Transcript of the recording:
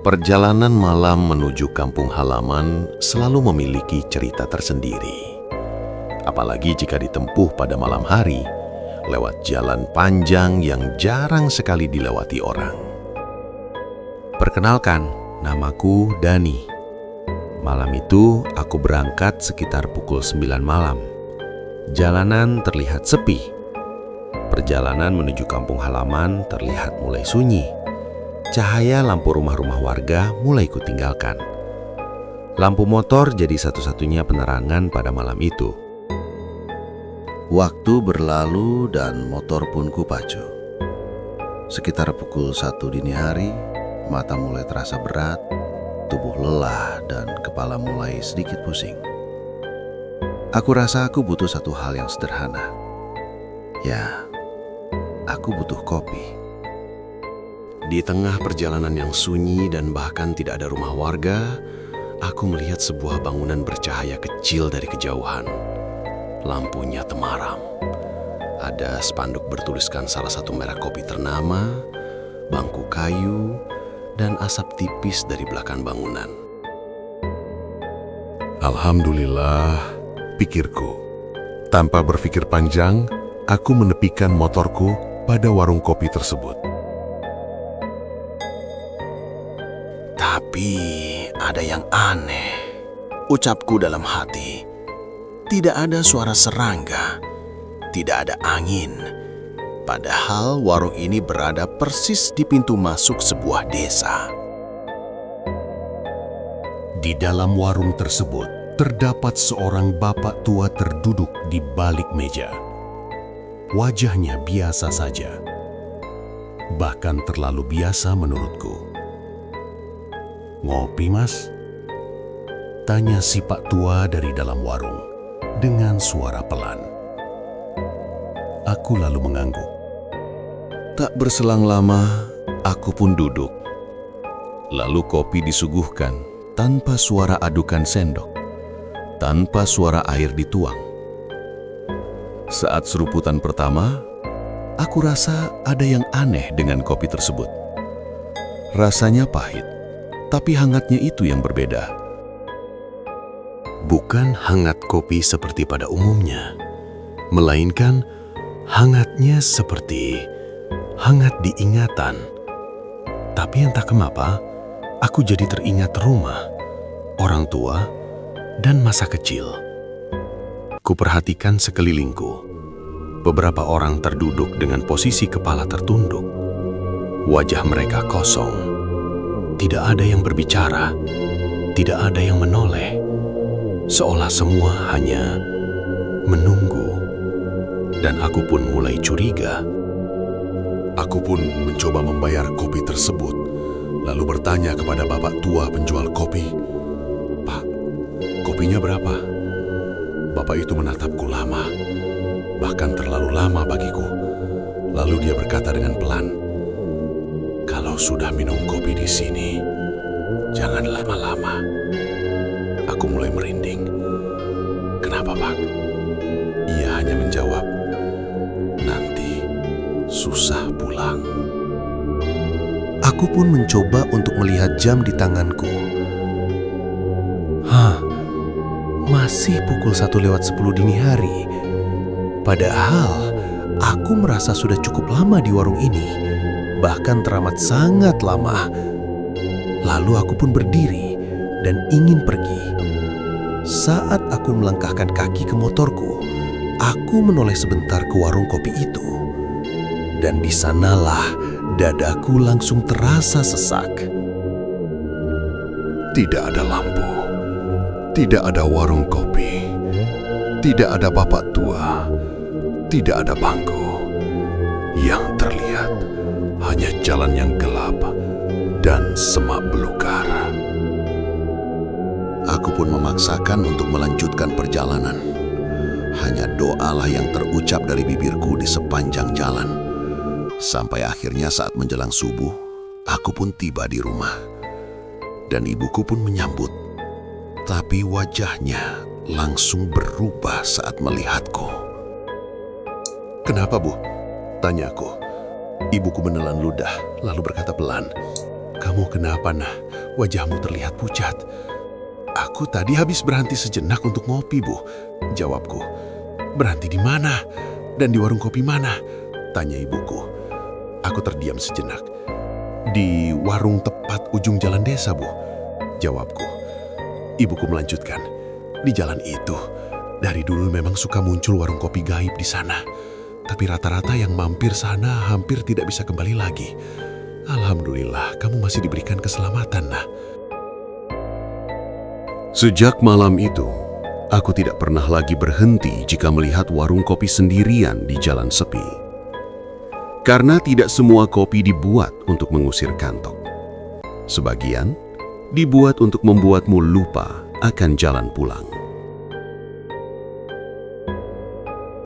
Perjalanan malam menuju kampung halaman selalu memiliki cerita tersendiri. Apalagi jika ditempuh pada malam hari, lewat jalan panjang yang jarang sekali dilewati orang. Perkenalkan, namaku Dani. Malam itu aku berangkat sekitar pukul 9 malam. Jalanan terlihat sepi. Perjalanan menuju kampung halaman terlihat mulai sunyi. Cahaya lampu rumah-rumah warga mulai kutinggalkan. Lampu motor jadi satu-satunya penerangan pada malam itu. Waktu berlalu dan motor pun kupacu. Sekitar pukul 1 dini hari, mata mulai terasa berat, tubuh lelah dan kepala mulai sedikit pusing. Aku rasa aku butuh satu hal yang sederhana. Ya, aku butuh kopi. Di tengah perjalanan yang sunyi dan bahkan tidak ada rumah warga, aku melihat sebuah bangunan bercahaya kecil dari kejauhan. Lampunya temaram. Ada spanduk bertuliskan salah satu merek kopi ternama, bangku kayu, dan asap tipis dari belakang bangunan. Alhamdulillah, pikirku. Tanpa berpikir panjang, aku menepikan motorku pada warung kopi tersebut. Tapi ada yang aneh, ucapku dalam hati. Tidak ada suara serangga, tidak ada angin. Padahal warung ini berada persis di pintu masuk sebuah desa. Di dalam warung tersebut, terdapat seorang bapak tua terduduk di balik meja. Wajahnya biasa saja, bahkan terlalu biasa menurutku. "Ngopi, Mas?" tanya si pak tua dari dalam warung dengan suara pelan. Aku lalu mengangguk. Tak berselang lama, aku pun duduk. Lalu kopi disuguhkan tanpa suara adukan sendok, tanpa suara air dituang. Saat seruputan pertama, aku rasa ada yang aneh dengan kopi tersebut. Rasanya pahit, tapi hangatnya itu yang berbeda. Bukan hangat kopi seperti pada umumnya, melainkan hangatnya seperti hangat diingatan. Tapi entah kenapa, aku jadi teringat rumah, orang tua, dan masa kecil. Kuperhatikan sekelilingku. Beberapa orang terduduk dengan posisi kepala tertunduk. Wajah mereka kosong. Tidak ada yang berbicara, tidak ada yang menoleh. Seolah semua hanya menunggu. Dan aku pun mulai curiga. Aku pun mencoba membayar kopi tersebut, lalu bertanya kepada bapak tua penjual kopi, "Pak, kopinya berapa?" Bapak itu menatapku lama, bahkan terlalu lama bagiku. Lalu dia berkata dengan pelan, "Kalau sudah minum kopi di sini, jangan lama-lama." Aku mulai merinding. "Kenapa, Pak?" Ia hanya menjawab, "Nanti susah pulang." Aku pun mencoba untuk melihat jam di tanganku. Masih pukul 1:10 dini hari. Padahal aku merasa sudah cukup lama di warung ini, bahkan teramat sangat lama. Lalu aku pun berdiri dan ingin pergi. Saat aku melangkahkan kaki ke motorku, aku menoleh sebentar ke warung kopi itu. Dan di sanalah dadaku langsung terasa sesak. Tidak ada lampu, tidak ada warung kopi, tidak ada bapak tua, tidak ada bangku. Yang terlihat hanya jalan yang gelap dan semak belukar. Aku pun memaksakan untuk melanjutkan perjalanan. Hanya doalah yang terucap dari bibirku di sepanjang jalan. Sampai akhirnya saat menjelang subuh, aku pun tiba di rumah. Dan ibuku pun menyambut. Tapi wajahnya langsung berubah saat melihatku. "Kenapa, Bu?" tanyaku. Ibuku menelan ludah, lalu berkata pelan, "Kamu kenapa, Nah? Wajahmu terlihat pucat. Aku tadi habis berhenti sejenak untuk ngopi, Bu. Jawabku. Berhenti di mana? Dan di warung kopi mana? Tanya ibuku. Aku terdiam sejenak. Di warung tepat ujung jalan desa, Bu. Jawabku. Ibuku melanjutkan. Di jalan itu, dari dulu memang suka muncul warung kopi gaib di sana. Tapi rata-rata yang mampir sana hampir tidak bisa kembali lagi. Alhamdulillah, kamu masih diberikan keselamatan, Nah. Sejak malam itu, aku tidak pernah lagi berhenti jika melihat warung kopi sendirian di jalan sepi. Karena tidak semua kopi dibuat untuk mengusir kantok. Sebagian dibuat untuk membuatmu lupa akan jalan pulang.